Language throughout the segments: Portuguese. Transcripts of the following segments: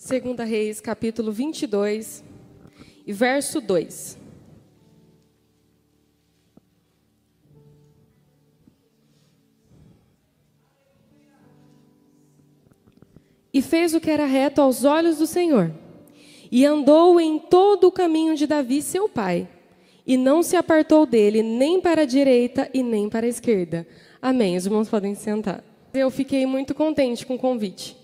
2 Reis, capítulo 22, e verso 2. E fez o que era reto aos olhos do Senhor, e andou em todo o caminho de Davi, seu pai, e não se apartou dele, nem para a direita e nem para a esquerda. Amém. Os irmãos podem sentar. Eu fiquei muito contente com o convite.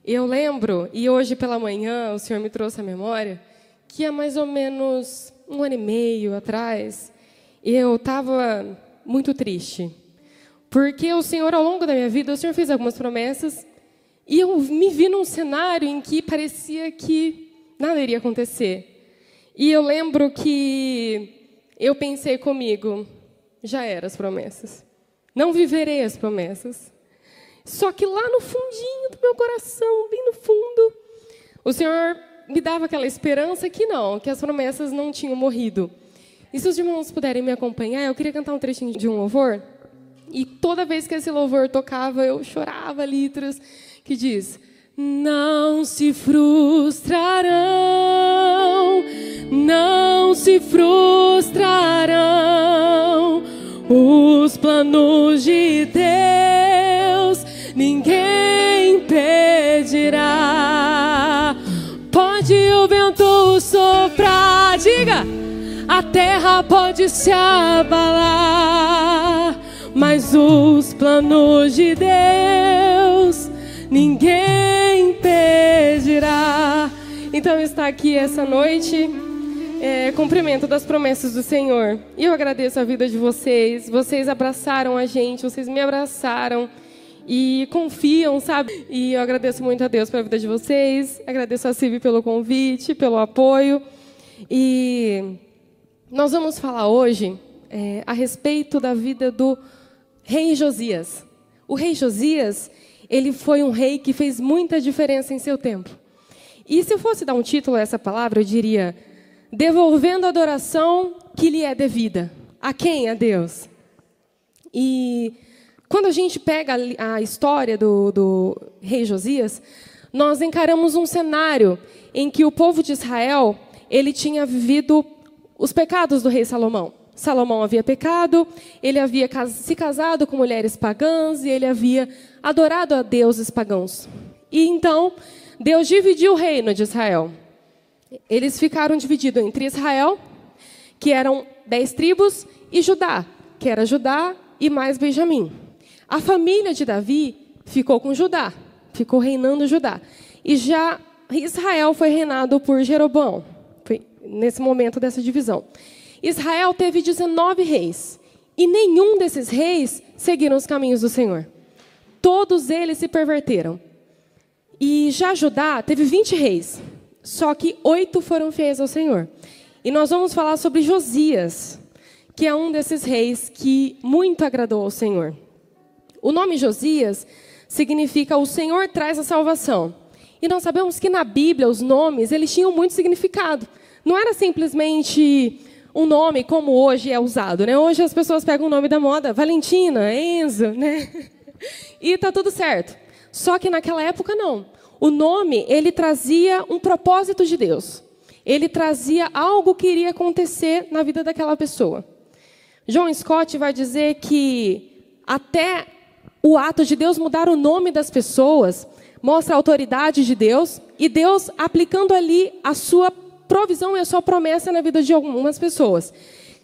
Eu lembro, e hoje pela manhã o Senhor me trouxe à memória, que há mais ou menos 1 ano e meio atrás, eu estava muito triste. Porque o Senhor, ao longo da minha vida, o Senhor fez algumas promessas, e eu me vi num cenário em que parecia que nada iria acontecer. E eu lembro que eu pensei comigo, já eram as promessas. Não viverei as promessas. Só que lá no fundinho do meu coração, bem no fundo, o Senhor me dava aquela esperança que não, que as promessas não tinham morrido. E se os irmãos puderem me acompanhar, eu queria cantar um trechinho de um louvor. E toda vez que esse louvor tocava, eu chorava litros, que diz: não se frustrarão, não se frustrarão os planos de Deus, ninguém impedirá. Pode o vento soprar, diga, a terra pode se abalar, mas os planos de Deus ninguém impedirá. Então está aqui essa noite, cumprimento das promessas do Senhor. E eu agradeço a vida de vocês. Vocês abraçaram a gente, vocês me abraçaram e confiam, sabe? E eu agradeço muito a Deus pela vida de vocês. Agradeço a Silvia pelo convite, pelo apoio. E nós vamos falar hoje a respeito da vida do rei Josias. O rei Josias, ele foi um rei que fez muita diferença em seu tempo. E se eu fosse dar um título a essa palavra, eu diria: devolvendo a adoração que lhe é devida. A quem? A Deus. E quando a gente pega a história do rei Josias, nós encaramos um cenário em que o povo de Israel, ele tinha vivido os pecados do rei Salomão. Salomão havia pecado, ele havia se casado com mulheres pagãs e ele havia adorado a deuses pagãos. E então, Deus dividiu o reino de Israel. Eles ficaram divididos entre Israel, que eram 10 tribos, e Judá, que era Judá e mais Benjamim. A família de Davi ficou com Judá, ficou reinando Judá. E já Israel foi reinado por Jeroboão, foi nesse momento dessa divisão. Israel teve 19 reis, e nenhum desses reis seguiram os caminhos do Senhor. Todos eles se perverteram. E já Judá teve 20 reis, só que 8 foram fiéis ao Senhor. E nós vamos falar sobre Josias, que é um desses reis que muito agradou ao Senhor. O nome Josias significa o Senhor traz a salvação. E nós sabemos que na Bíblia os nomes eles tinham muito significado. Não era simplesmente um nome como hoje é usado, né? Hoje as pessoas pegam o nome da moda, Valentina, Enzo, né? E está tudo certo. Só que naquela época não. O nome, ele trazia um propósito de Deus. Ele trazia algo que iria acontecer na vida daquela pessoa. John Scott vai dizer que até o ato de Deus mudar o nome das pessoas mostra a autoridade de Deus e Deus aplicando ali a sua provisão e a sua promessa na vida de algumas pessoas.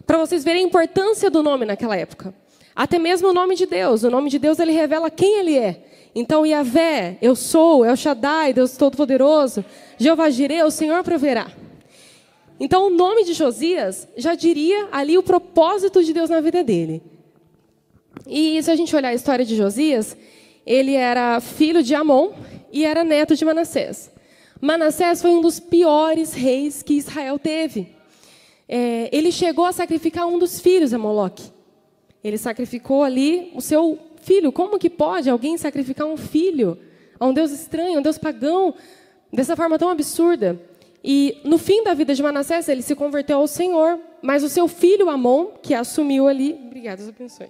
Para vocês verem a importância do nome naquela época. Até mesmo o nome de Deus. O nome de Deus, ele revela quem ele é. Então, Yahvé, eu sou, El Shaddai, Deus Todo-Poderoso, Jeová Jireh, o Senhor proverá. Então, o nome de Josias já diria ali o propósito de Deus na vida dele. E se a gente olhar a história de Josias, ele era filho de Amon e era neto de Manassés. Manassés foi um dos piores reis que Israel teve. Ele chegou a sacrificar um dos filhos a Moloque. Ele sacrificou ali o seu filho. Como que pode alguém sacrificar um filho a um Deus estranho, a um Deus pagão, dessa forma tão absurda? E no fim da vida de Manassés, ele se converteu ao Senhor, mas o seu filho Amon, que assumiu ali, obrigada, Deus abençoe,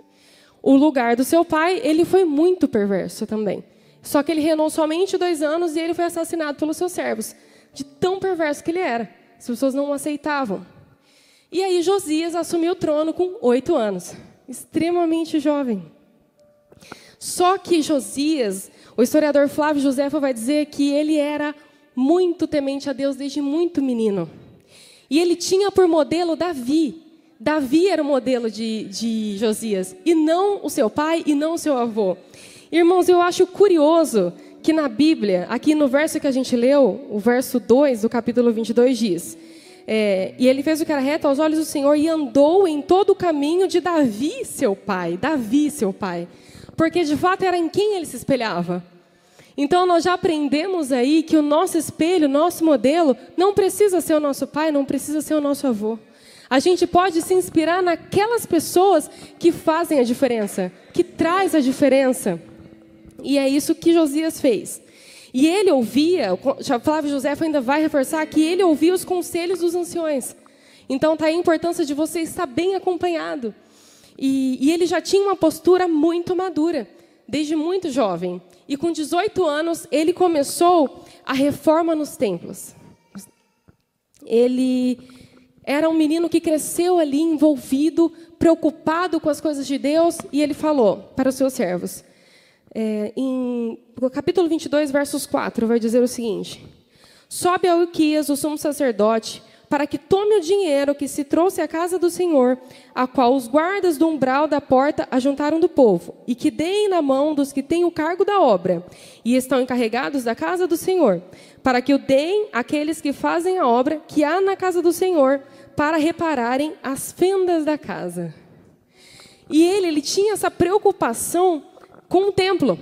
o lugar do seu pai, ele foi muito perverso também. Só que ele reinou somente 2 anos e ele foi assassinado pelos seus servos, de tão perverso que ele era. As pessoas não o aceitavam. E aí Josias assumiu o trono com 8 anos, extremamente jovem. Só que Josias, o historiador Flávio Josefo vai dizer que ele era muito temente a Deus desde muito menino. E ele tinha por modelo Davi. Davi era o modelo de Josias, e não o seu pai e não o seu avô. Irmãos, eu acho curioso que na Bíblia, aqui no verso que a gente leu, o verso 2 do capítulo 22 diz: e ele fez o que era reto aos olhos do Senhor e andou em todo o caminho de Davi, seu pai. Davi, seu pai. Porque, de fato, era em quem ele se espelhava. Então, nós já aprendemos aí que o nosso espelho, o nosso modelo, não precisa ser o nosso pai, não precisa ser o nosso avô. A gente pode se inspirar naquelas pessoas que fazem a diferença, que traz a diferença. E é isso que Josias fez. E ele ouvia, Flávio Josefo ainda vai reforçar, que ele ouvia os conselhos dos anciões. Então, está aí a importância de você estar bem acompanhado. E ele já tinha uma postura muito madura, desde muito jovem. E com 18 anos, ele começou a reforma nos templos. Ele era um menino que cresceu ali, envolvido, preocupado com as coisas de Deus, e ele falou para os seus servos, no capítulo 22, versos 4, vai dizer o seguinte: sobe a Ilquias, o sumo sacerdote, para que tome o dinheiro que se trouxe à casa do Senhor, a qual os guardas do umbral da porta ajuntaram do povo, e que deem na mão dos que têm o cargo da obra, e estão encarregados da casa do Senhor, para que o deem àqueles que fazem a obra que há na casa do Senhor, para repararem as fendas da casa. E ele tinha essa preocupação com o templo.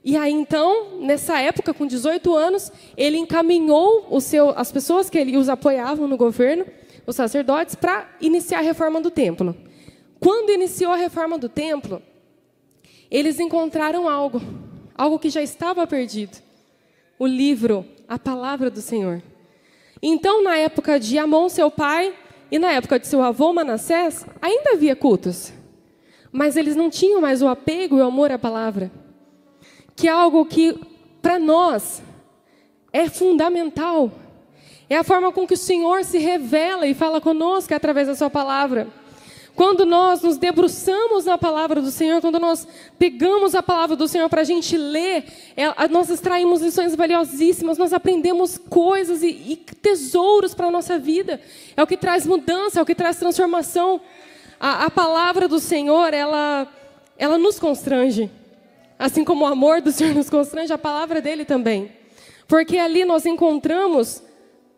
E aí, então, nessa época, com 18 anos, ele encaminhou as pessoas que os apoiavam no governo, os sacerdotes, para iniciar a reforma do templo. Quando iniciou a reforma do templo, eles encontraram algo que já estava perdido. O livro, a palavra do Senhor. Então, na época de Amon, seu pai, e na época de seu avô, Manassés, ainda havia cultos. Mas eles não tinham mais o apego e o amor à palavra. Que é algo que, para nós, é fundamental. É a forma com que o Senhor se revela e fala conosco através da sua palavra. Quando nós nos debruçamos na palavra do Senhor, quando nós pegamos a palavra do Senhor para a gente ler, nós extraímos lições valiosíssimas, nós aprendemos coisas e tesouros para a nossa vida. É o que traz mudança, é o que traz transformação. A palavra do Senhor, ela nos constrange. Assim como o amor do Senhor nos constrange, a palavra dele também. Porque ali nós encontramos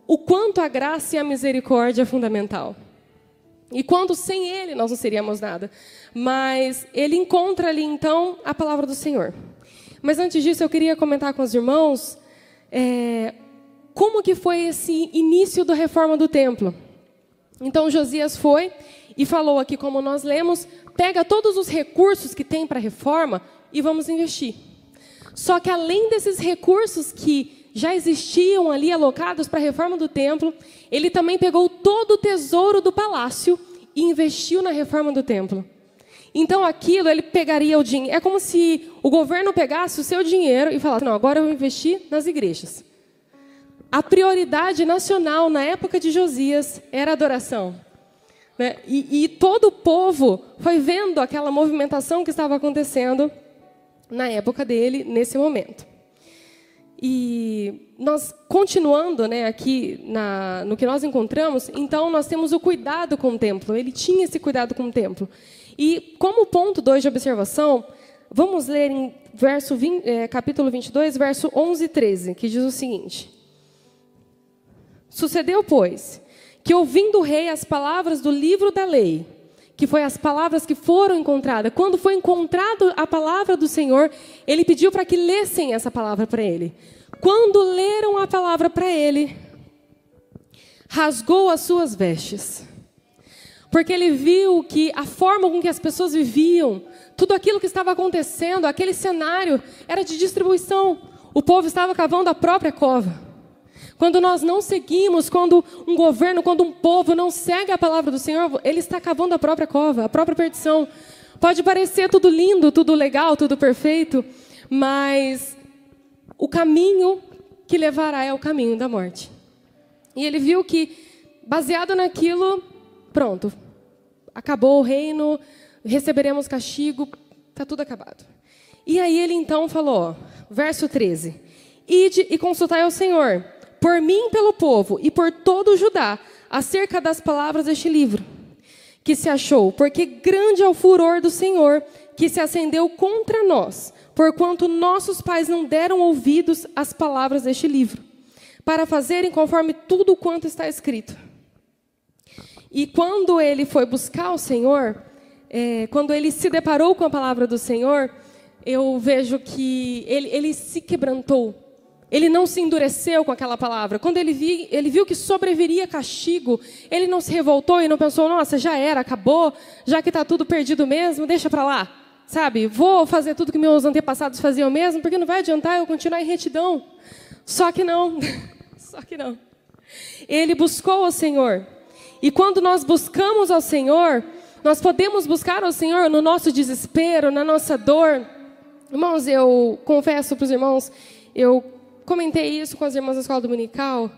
o quanto a graça e a misericórdia é fundamental. E quando sem ele nós não seríamos nada. Mas ele encontra ali, então, a palavra do Senhor. Mas antes disso, eu queria comentar com os irmãos como que foi esse início da reforma do templo. Então, Josias foi e falou aqui, como nós lemos, pega todos os recursos que tem para a reforma e vamos investir. Só que além desses recursos que já existiam ali alocados para a reforma do templo, ele também pegou todo o tesouro do palácio e investiu na reforma do templo. Então aquilo, ele pegaria o dinheiro, é como se o governo pegasse o seu dinheiro e falasse, não, agora eu vou investir nas igrejas. A prioridade nacional na época de Josias era a adoração. Né? E todo o povo foi vendo aquela movimentação que estava acontecendo na época dele, nesse momento. E nós, continuando, né, aqui no que nós encontramos, então nós temos o cuidado com o templo. Ele tinha esse cuidado com o templo. E como ponto 2 de observação, vamos ler em capítulo 22, verso 11 e 13, que diz o seguinte: sucedeu, pois, que ouvindo o rei as palavras do livro da lei, que foi as palavras que foram encontradas. Quando foi encontrada a palavra do Senhor, ele pediu para que lessem essa palavra para ele. Quando leram a palavra para ele, rasgou as suas vestes. Porque ele viu que a forma com que as pessoas viviam, tudo aquilo que estava acontecendo, aquele cenário, era de distribuição. O povo estava cavando a própria cova. Quando nós não seguimos, quando um governo, quando um povo não segue a palavra do Senhor, ele está cavando a própria cova, a própria perdição. Pode parecer tudo lindo, tudo legal, tudo perfeito, mas o caminho que levará é o caminho da morte. E ele viu que, baseado naquilo, pronto, acabou o reino, receberemos castigo, está tudo acabado. E aí ele então falou, verso 13, ide e consultai ao Senhor, por mim e pelo povo, e por todo o Judá, acerca das palavras deste livro, que se achou, porque grande é o furor do Senhor, que se acendeu contra nós, porquanto nossos pais não deram ouvidos às palavras deste livro, para fazerem conforme tudo quanto está escrito. E quando ele foi buscar o Senhor, quando ele se deparou com a palavra do Senhor, eu vejo que ele se quebrantou. Ele não se endureceu com aquela palavra. Quando ele viu que sobreviria castigo, ele não se revoltou e não pensou, nossa, já era, acabou, já que está tudo perdido mesmo, deixa para lá. Sabe, vou fazer tudo que meus antepassados faziam mesmo, porque não vai adiantar eu continuar em retidão. Só que não. Só que não. Ele buscou ao Senhor. E quando nós buscamos ao Senhor, nós podemos buscar ao Senhor no nosso desespero, na nossa dor. Irmãos, eu confesso para os irmãos, eu comentei isso com as irmãs da escola dominical,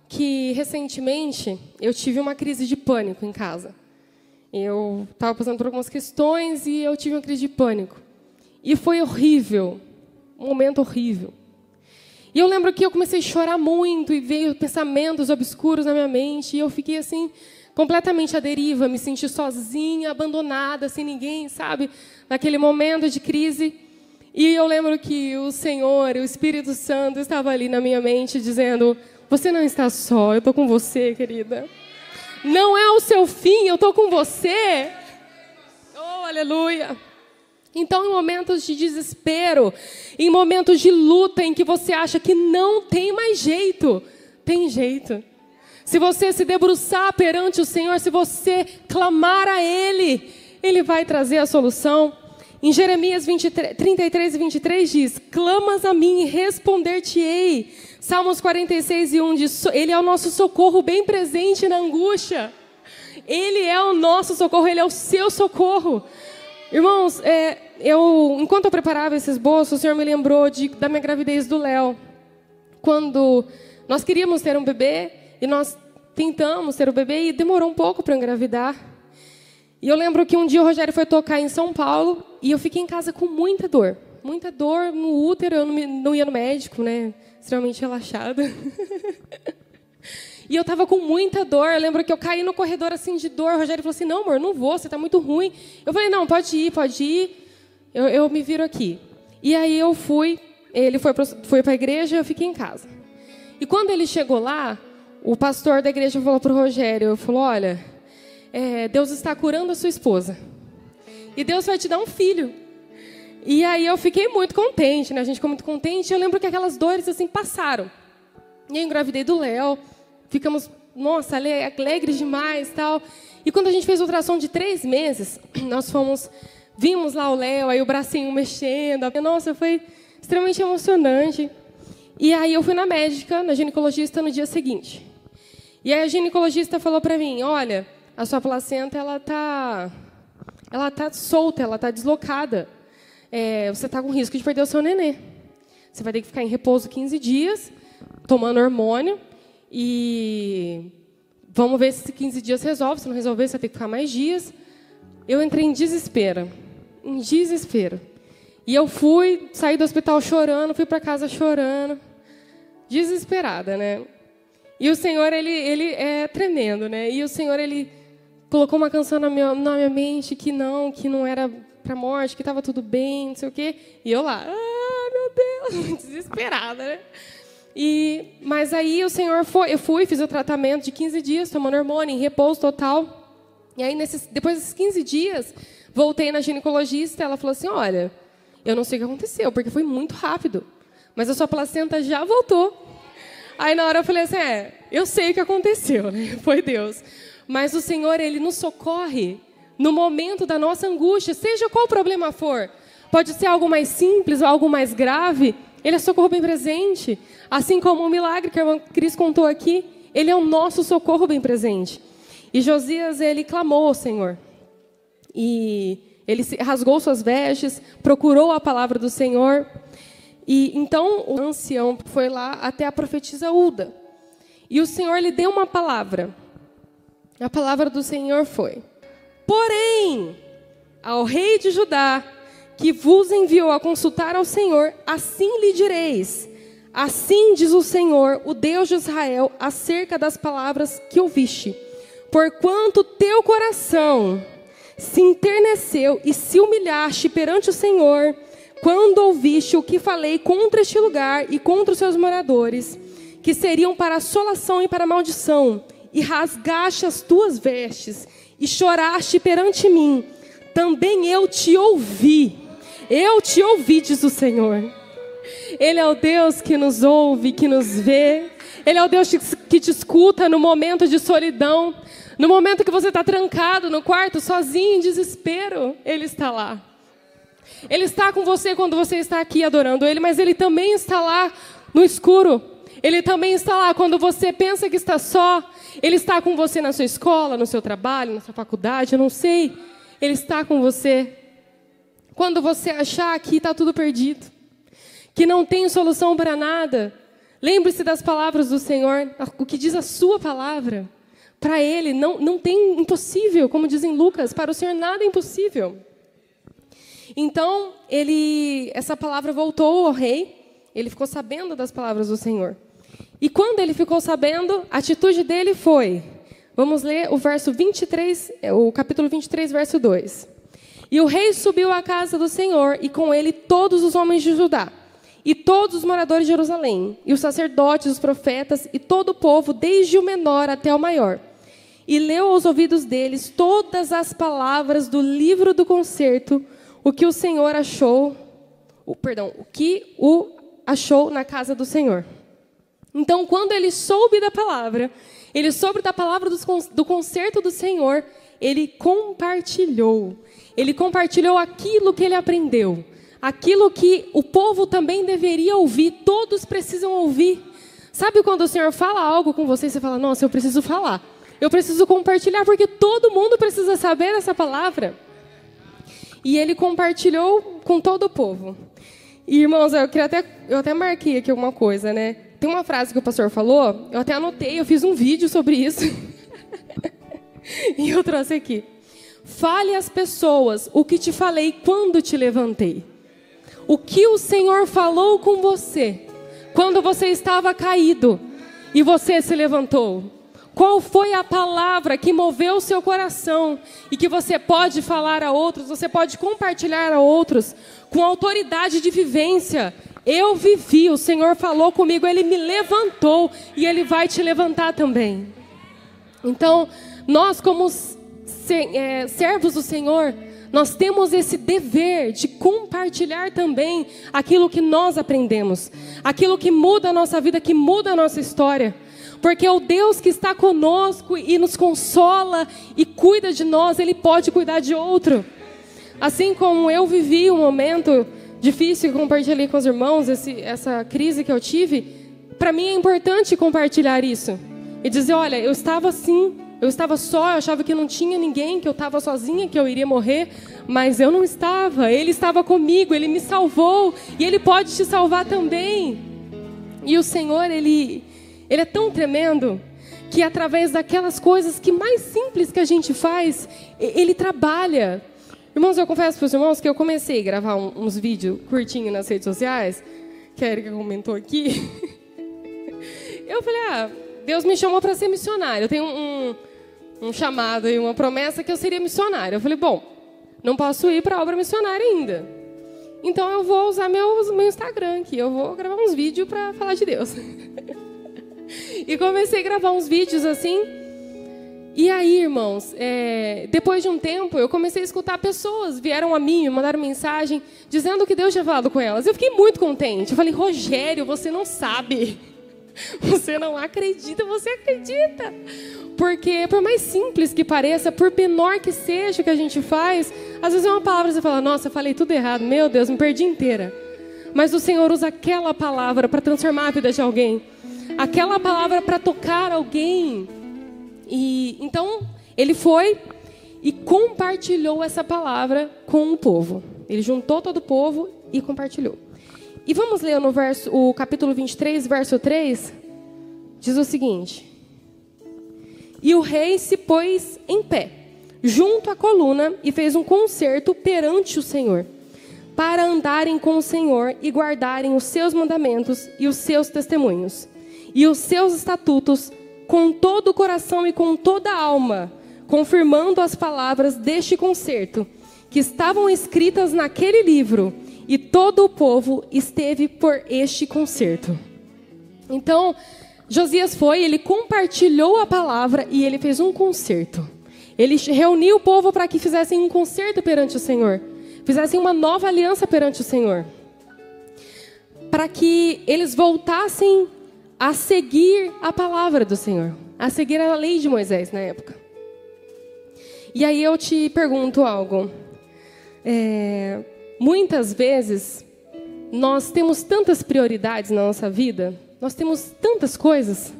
que recentemente eu tive uma crise de pânico em casa. Eu estava passando por algumas questões e eu tive uma crise de pânico. E foi horrível, um momento horrível. E eu lembro que eu comecei a chorar muito e veio pensamentos obscuros na minha mente. E eu fiquei assim, completamente à deriva, me senti sozinha, abandonada, sem ninguém, sabe? Naquele momento de crise. E eu lembro que o Senhor, o Espírito Santo, estava ali na minha mente dizendo, você não está só, eu estou com você, querida. Não é o seu fim, eu estou com você. Oh, aleluia. Então, em momentos de desespero, em momentos de luta, em que você acha que não tem mais jeito, tem jeito. Se você se debruçar perante o Senhor, se você clamar a Ele, Ele vai trazer a solução. Em Jeremias 33 e 23 diz, clamas a mim e responder-te-ei. Salmos 46 e 1 diz, Ele é o nosso socorro bem presente na angústia. Ele é o nosso socorro, Ele é o seu socorro. Irmãos, enquanto eu preparava esse esboço, o Senhor me lembrou da minha gravidez do Léo. Quando nós queríamos ter um bebê, e nós tentamos ter o bebê, e demorou um pouco para eu engravidar. E eu lembro que um dia o Rogério foi tocar em São Paulo, e eu fiquei em casa com muita dor no útero, eu não ia no médico, né? Extremamente relaxada. E eu estava com muita dor. Eu lembro que eu caí no corredor assim de dor. O Rogério falou assim, não, amor, não vou, você está muito ruim. Eu falei, não, pode ir. Eu me viro aqui. E aí eu fui, ele foi para a igreja e eu fiquei em casa. E quando ele chegou lá, o pastor da igreja falou para o Rogério, falou, olha, Deus está curando a sua esposa. E Deus vai te dar um filho. E aí eu fiquei muito contente, né? A gente ficou muito contente. Eu lembro que aquelas dores assim passaram. E eu engravidei do Léo. Ficamos, nossa, alegres demais, tal. E quando a gente fez o ultrassom de 3 meses, nós vimos lá o Léo, aí o bracinho mexendo. Nossa, foi extremamente emocionante. E aí eu fui na médica, na ginecologista, no dia seguinte. E aí a ginecologista falou para mim, olha, a sua placenta, ela tá solta, ela tá deslocada. Você está com risco de perder o seu nenê. Você vai ter que ficar em repouso 15 dias, tomando hormônio, e vamos ver se 15 dias resolve. Se não resolver, você vai ter que ficar mais dias. Eu entrei em desespero. E eu saí do hospital chorando, fui para casa chorando, desesperada, né? E o Senhor, ele é tremendo, né? E o Senhor, ele colocou uma canção na minha mente que não era para morte, que estava tudo bem, não sei o quê. E eu lá, meu Deus, desesperada, né? Mas aí o Senhor fiz o tratamento de 15 dias, tomando hormônio, em repouso total. E aí, depois desses 15 dias, voltei na ginecologista, ela falou assim, olha, eu não sei o que aconteceu, porque foi muito rápido, mas a sua placenta já voltou. Aí na hora eu falei assim, eu sei o que aconteceu, né? Foi Deus. Mas o Senhor, Ele nos socorre no momento da nossa angústia, seja qual o problema for. Pode ser algo mais simples ou algo mais grave, Ele é socorro bem presente. Assim como o milagre que a irmã Cris contou aqui, Ele é o nosso socorro bem presente. E Josias, ele clamou ao Senhor. E ele rasgou suas vestes, procurou a palavra do Senhor. E então o ancião foi lá até a profetisa Hulda. E o Senhor lhe deu uma palavra. A palavra do Senhor foi: porém, ao rei de Judá, que vos enviou a consultar ao Senhor, assim lhe direis: assim diz o Senhor, o Deus de Israel, acerca das palavras que ouviste. Porquanto teu coração se enterneceu e se humilhaste perante o Senhor, quando ouviste o que falei contra este lugar e contra os seus moradores, que seriam para assolação e para maldição, e rasgaste as tuas vestes, e choraste perante mim, também eu te ouvi, diz o Senhor. Ele é o Deus que nos ouve, que nos vê. Ele é o Deus que te escuta no momento de solidão, no momento que você está trancado no quarto, sozinho, em desespero. Ele está lá. Ele está com você quando você está aqui adorando Ele, mas Ele também está lá no escuro. Ele também está lá quando você pensa que está só. Ele está com você na sua escola, no seu trabalho, na sua faculdade, eu não sei. Ele está com você quando você achar que está tudo perdido, que não tem solução para nada. Lembre-se das palavras do Senhor, o que diz a sua palavra. Para Ele não tem impossível, como diz em Lucas, para o Senhor nada é impossível. Então, essa palavra voltou ao rei, ele ficou sabendo das palavras do Senhor. E quando ele ficou sabendo, a atitude dele foi, vamos ler o verso 23, o capítulo 23, verso 2. E o rei subiu à casa do Senhor, e com ele todos os homens de Judá, e todos os moradores de Jerusalém, e os sacerdotes, os profetas, e todo o povo, desde o menor até o maior. E leu aos ouvidos deles todas as palavras do livro do concerto, o que o Senhor achou, o que achou na casa do Senhor. Então, quando ele soube da palavra do concerto do Senhor, ele compartilhou. Ele compartilhou aquilo que ele aprendeu, aquilo que o povo também deveria ouvir, todos precisam ouvir. Sabe quando o Senhor fala algo com você e você fala, nossa, eu preciso falar, eu preciso compartilhar, porque todo mundo precisa saber essa palavra. E ele compartilhou com todo o povo. E, irmãos, eu até marquei aqui alguma coisa, né? Tem uma frase que o pastor falou, eu até anotei, eu fiz um vídeo sobre isso. E eu trouxe aqui. Fale às pessoas o que te falei quando te levantei. O que o Senhor falou com você quando você estava caído e você se levantou. Qual foi a palavra que moveu o seu coração e que você pode falar a outros, você pode compartilhar a outros com autoridade de vivência? Eu vivi, o Senhor falou comigo, Ele me levantou e Ele vai te levantar também. Então, nós como servos do Senhor, nós temos esse dever de compartilhar também aquilo que nós aprendemos, aquilo que muda a nossa vida, que muda a nossa história. Porque o Deus que está conosco e nos consola e cuida de nós, Ele pode cuidar de outro. Assim como eu vivi um momento difícil que compartilhei com os irmãos, essa crise que eu tive, para mim é importante compartilhar isso. E dizer, olha, eu estava assim, eu estava só, eu achava que não tinha ninguém, que eu estava sozinha, que eu iria morrer, mas eu não estava, Ele estava comigo, Ele me salvou, e Ele pode te salvar também. E o Senhor, Ele é tão tremendo, que através daquelas coisas que mais simples que a gente faz, Ele trabalha. Irmãos, eu confesso para os irmãos que eu comecei a gravar uns vídeos curtinhos nas redes sociais, que a Erika comentou aqui. Eu falei, Deus me chamou para ser missionária. Eu tenho um chamado e uma promessa que eu seria missionária. Eu falei, bom, não posso ir para a obra missionária ainda. Então eu vou usar meu Instagram aqui. Eu vou gravar uns vídeos para falar de Deus. E comecei a gravar uns vídeos assim. E aí, irmãos, depois de um tempo, eu comecei a escutar pessoas, vieram a mim, me mandaram mensagem, dizendo que Deus tinha falado com elas. Eu fiquei muito contente. Eu falei, Rogério, você não sabe. Você não acredita, você acredita. Porque, por mais simples que pareça, por menor que seja o que a gente faz, às vezes é uma palavra, você fala, nossa, eu falei tudo errado, meu Deus, me perdi inteira. Mas o Senhor usa aquela palavra para transformar a vida de alguém. Aquela palavra para tocar alguém. E então ele foi e compartilhou essa palavra com o povo. Ele juntou todo o povo e compartilhou. E vamos ler o capítulo 23, verso 3. Diz o seguinte: E o rei se pôs em pé, junto à coluna, e fez um concerto perante o Senhor, para andarem com o Senhor e guardarem os seus mandamentos e os seus testemunhos, e os seus estatutos, com todo o coração e com toda a alma, confirmando as palavras deste concerto, que estavam escritas naquele livro, e todo o povo esteve por este concerto. Então, Josias ele compartilhou a palavra e ele fez um concerto. Ele reuniu o povo para que fizessem um concerto perante o Senhor, fizessem uma nova aliança perante o Senhor, para que eles voltassem a seguir a palavra do Senhor, a seguir a lei de Moisés na época. E aí eu te pergunto algo. Muitas vezes nós temos tantas prioridades na nossa vida, nós temos tantas coisas,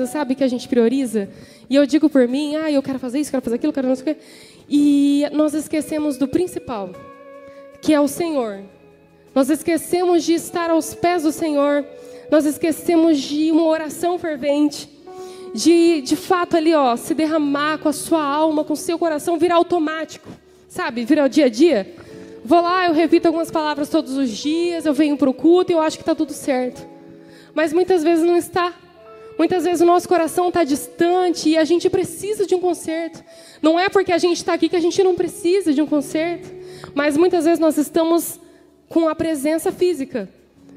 sabe, que a gente prioriza. E eu digo por mim, eu quero fazer isso, quero fazer aquilo, quero não sei o quê. E nós esquecemos do principal, que é o Senhor. Nós esquecemos de estar aos pés do Senhor. Nós esquecemos de uma oração fervente, de fato ali, se derramar com a sua alma, com o seu coração, virar automático, sabe, virar o dia a dia. Vou lá, eu repito algumas palavras todos os dias, eu venho para o culto e eu acho que está tudo certo. Mas muitas vezes não está. Muitas vezes o nosso coração está distante e a gente precisa de um concerto. Não é porque a gente está aqui que a gente não precisa de um concerto. Mas muitas vezes nós estamos com a presença física,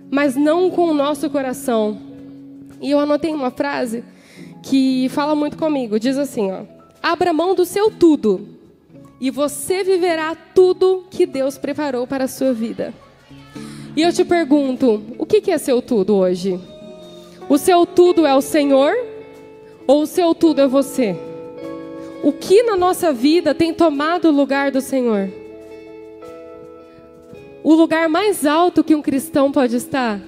mas não com o nosso coração. E eu anotei uma frase que fala muito comigo. Diz assim, abra mão do seu tudo e você viverá tudo que Deus preparou para a sua vida. E eu te pergunto, o que é seu tudo hoje? O seu tudo é o Senhor ou o seu tudo é você? O que na nossa vida tem tomado o lugar do Senhor? O lugar mais alto que um cristão pode estar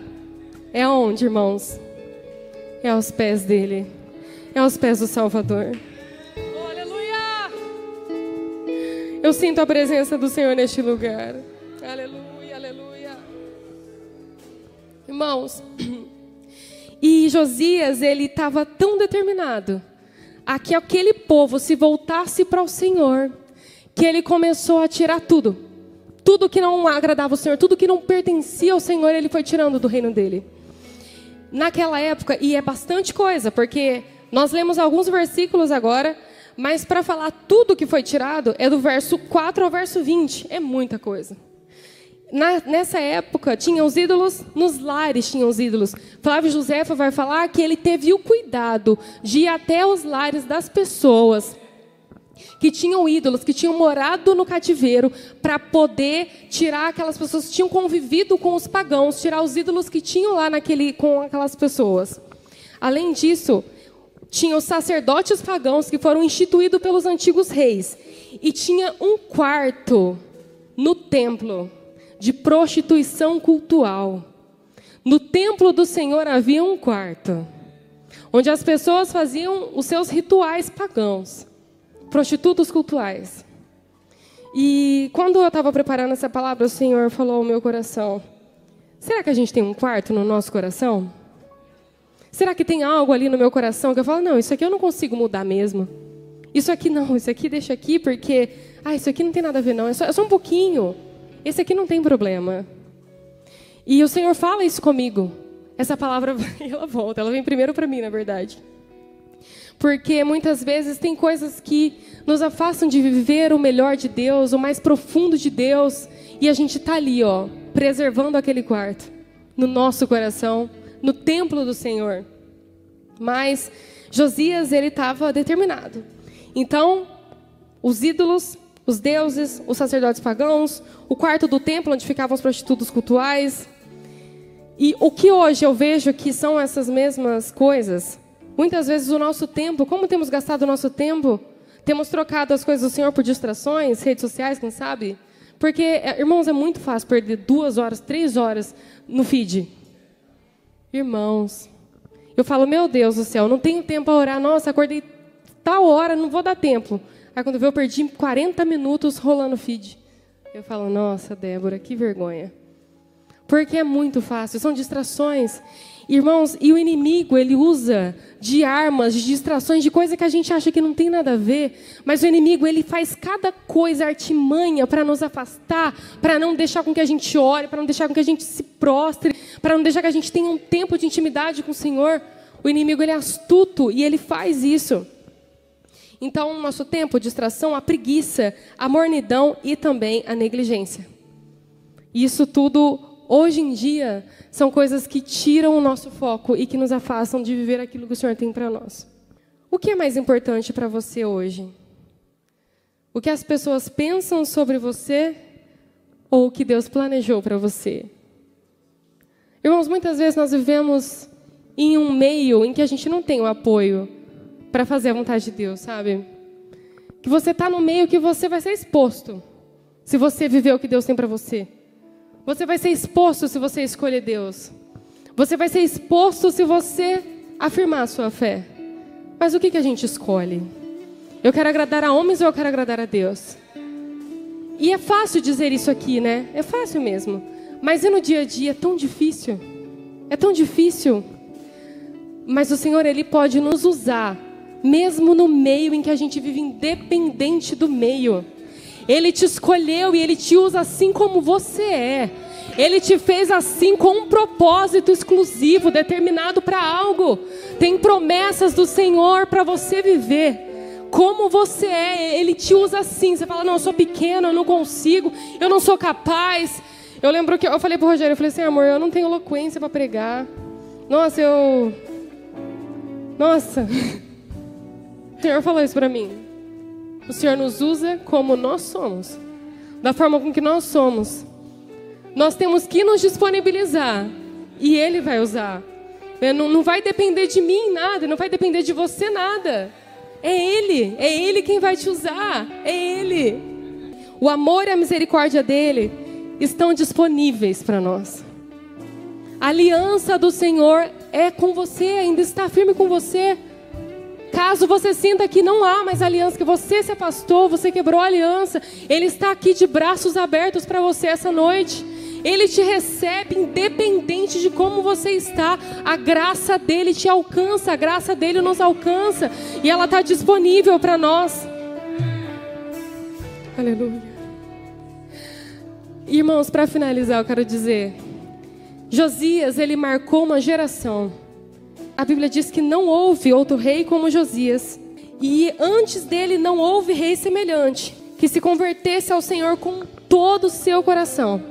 é onde, irmãos? É aos pés dele. É aos pés do Salvador. Oh, aleluia! Eu sinto a presença do Senhor neste lugar. Aleluia, aleluia. Irmãos, e Josias, ele estava tão determinado a que aquele povo se voltasse para o Senhor, que ele começou a tirar tudo. Tudo que não agradava o Senhor, tudo que não pertencia ao Senhor, ele foi tirando do reino dele. Naquela época, e é bastante coisa, porque nós lemos alguns versículos agora, mas para falar tudo que foi tirado, é do verso 4 ao verso 20, é muita coisa. Nessa época, tinha os ídolos, nos lares tinham os ídolos. Flávio Josefa vai falar que ele teve o cuidado de ir até os lares das pessoas que tinham ídolos, que tinham morado no cativeiro, para poder tirar aquelas pessoas que tinham convivido com os pagãos, tirar os ídolos que tinham lá com aquelas pessoas. Além disso, tinha os sacerdotes pagãos que foram instituídos pelos antigos reis. E tinha um quarto no templo de prostituição cultual. No templo do Senhor havia um quarto, onde as pessoas faziam os seus rituais pagãos, prostitutos cultuais. E quando eu estava preparando essa palavra, o Senhor falou ao meu coração: será que a gente tem um quarto no nosso coração? Será que tem algo ali no meu coração que eu falo, não, isso aqui eu não consigo mudar mesmo. Isso aqui não, isso aqui deixa aqui porque, isso aqui não tem nada a ver não, é só um pouquinho. Esse aqui não tem problema. E o Senhor fala isso comigo. Essa palavra, ela volta, ela vem primeiro para mim, na verdade. Porque muitas vezes tem coisas que nos afastam de viver o melhor de Deus, o mais profundo de Deus. E a gente está ali, preservando aquele quarto, no nosso coração, no templo do Senhor. Mas Josias, ele estava determinado. Então, os ídolos, os deuses, os sacerdotes pagãos, o quarto do templo onde ficavam os prostitutos cultuais. E o que hoje eu vejo que são essas mesmas coisas, muitas vezes o nosso tempo, como temos gastado o nosso tempo? Temos trocado as coisas do Senhor por distrações, redes sociais, quem sabe? Porque, irmãos, é muito fácil perder 2 horas, 3 horas no feed. Irmãos, eu falo, meu Deus do céu, não tenho tempo para orar. Nossa, acordei tal hora, não vou dar tempo. Aí quando eu perdi 40 minutos rolando feed. Eu falo, nossa, Débora, que vergonha. Porque é muito fácil, são distrações. Irmãos, e o inimigo, ele usa de armas, de distrações, de coisa que a gente acha que não tem nada a ver. Mas o inimigo, ele faz cada coisa artimanha para nos afastar, para não deixar com que a gente ore, para não deixar com que a gente se prostre, para não deixar que a gente tenha um tempo de intimidade com o Senhor. O inimigo, ele é astuto e ele faz isso. Então, no nosso tempo, distração, a preguiça, a mornidão e também a negligência. Isso tudo, hoje em dia, são coisas que tiram o nosso foco e que nos afastam de viver aquilo que o Senhor tem para nós. O que é mais importante para você hoje? O que as pessoas pensam sobre você ou o que Deus planejou para você? Irmãos, muitas vezes nós vivemos em um meio em que a gente não tem o apoio para fazer a vontade de Deus, sabe? Que você está no meio que você vai ser exposto se você viver o que Deus tem para você. Você vai ser exposto se você escolher Deus. Você vai ser exposto se você afirmar a sua fé. Mas o que a gente escolhe? Eu quero agradar a homens ou eu quero agradar a Deus? E é fácil dizer isso aqui, né? É fácil mesmo. Mas e no dia a dia? É tão difícil. É tão difícil. Mas o Senhor, Ele pode nos usar, mesmo no meio em que a gente vive independente do meio. Ele te escolheu e Ele te usa assim como você é. Ele te fez assim com um propósito exclusivo, determinado para algo. Tem promessas do Senhor para você viver como você é. Ele te usa assim. Você fala, não, eu sou pequeno, eu não consigo, eu não sou capaz. Eu lembro que eu falei para o Rogério, eu falei assim, amor, eu não tenho eloquência para pregar. Nossa, o Senhor falou isso para mim. O Senhor nos usa como nós somos, da forma com que nós somos. Nós temos que nos disponibilizar e Ele vai usar. Não vai depender de mim nada, não vai depender de você nada. É Ele quem vai te usar, é Ele. O amor e a misericórdia dEle estão disponíveis para nós. A aliança do Senhor é com você, ainda está firme com você. Caso você sinta que não há mais aliança, que você se afastou, você quebrou a aliança, Ele está aqui de braços abertos para você essa noite. Ele te recebe independente de como você está. A graça dEle te alcança, a graça dEle nos alcança. E ela está disponível para nós. Aleluia. Irmãos, para finalizar eu quero dizer, Josias, ele marcou uma geração. A Bíblia diz que não houve outro rei como Josias. E antes dele não houve rei semelhante, que se convertesse ao Senhor com todo o seu coração,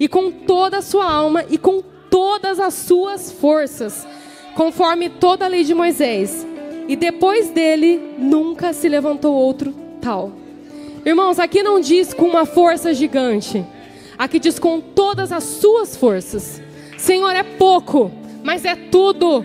e com toda a sua alma, e com todas as suas forças, conforme toda a lei de Moisés. E depois dele, nunca se levantou outro tal. Irmãos, aqui não diz com uma força gigante. Aqui diz com todas as suas forças. Senhor, é pouco, mas é tudo.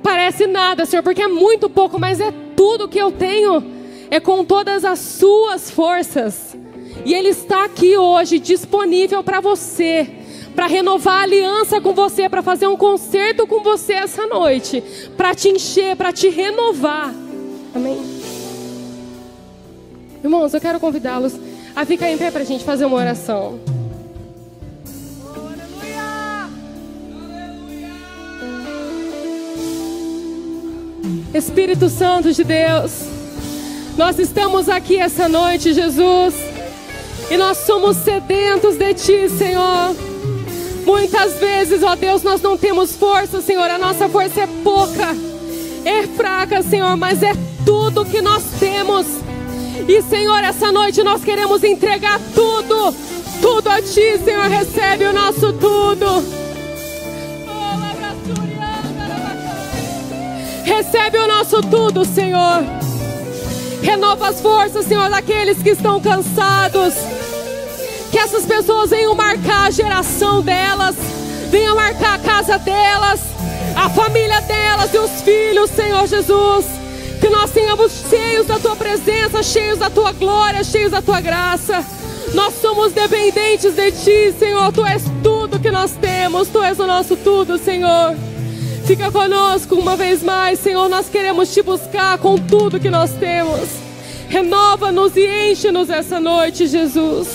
Parece nada, Senhor, porque é muito pouco, mas é tudo que eu tenho. É com todas as suas forças. E Ele está aqui hoje, disponível para você, para renovar a aliança com você, para fazer um concerto com você essa noite, para te encher, para te renovar. Amém? Irmãos, eu quero convidá-los a ficar em pé para a gente fazer uma oração. Espírito Santo de Deus, nós estamos aqui essa noite, Jesus, e nós somos sedentos de Ti, Senhor. Muitas vezes, ó Deus, nós não temos força, Senhor, a nossa força é pouca, é fraca, Senhor, mas é tudo que nós temos. E, Senhor, essa noite nós queremos entregar tudo, tudo a Ti, Senhor, recebe o nosso tudo. Recebe o nosso tudo, Senhor. Renova as forças, Senhor, daqueles que estão cansados. Que essas pessoas venham marcar a geração delas, venham marcar a casa delas, a família delas e os filhos, Senhor Jesus. Que nós tenhamos cheios da Tua presença, cheios da Tua glória, cheios da Tua graça. Nós somos dependentes de Ti, Senhor. Tu és tudo que nós temos, Tu és o nosso tudo, Senhor. Fica conosco uma vez mais, Senhor. Nós queremos Te buscar com tudo que nós temos. Renova-nos e enche-nos essa noite, Jesus.